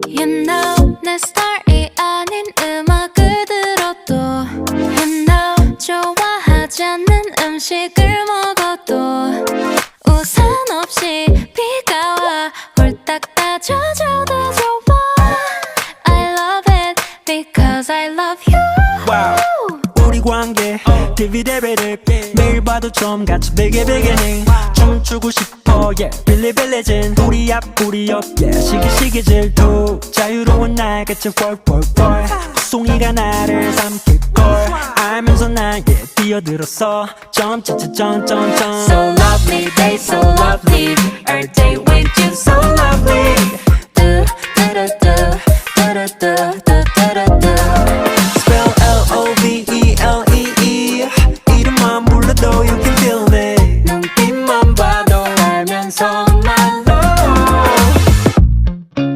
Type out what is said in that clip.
You know 내 스타일이 아닌 음악을 들어도 You know 좋아하지 않는 음식을 먹어도 우산 없이 비가 와 홀딱 다 젖어도 좋아 I love it because I love you wow. 우리 관계 디비데비를 매일 봐도 좀 같이 베개베개해 춤추고 싶어 yeah 빌리빌리진 우리 앞 우리 옆 yeah 시기시기 질투 자유로운 날같이 펄펄펄 송이가 나를 삼킬걸 알면서 나에게 뛰어들었어 점점점점점 So lovely day so lovely Our day with you so lovely do do do do do do do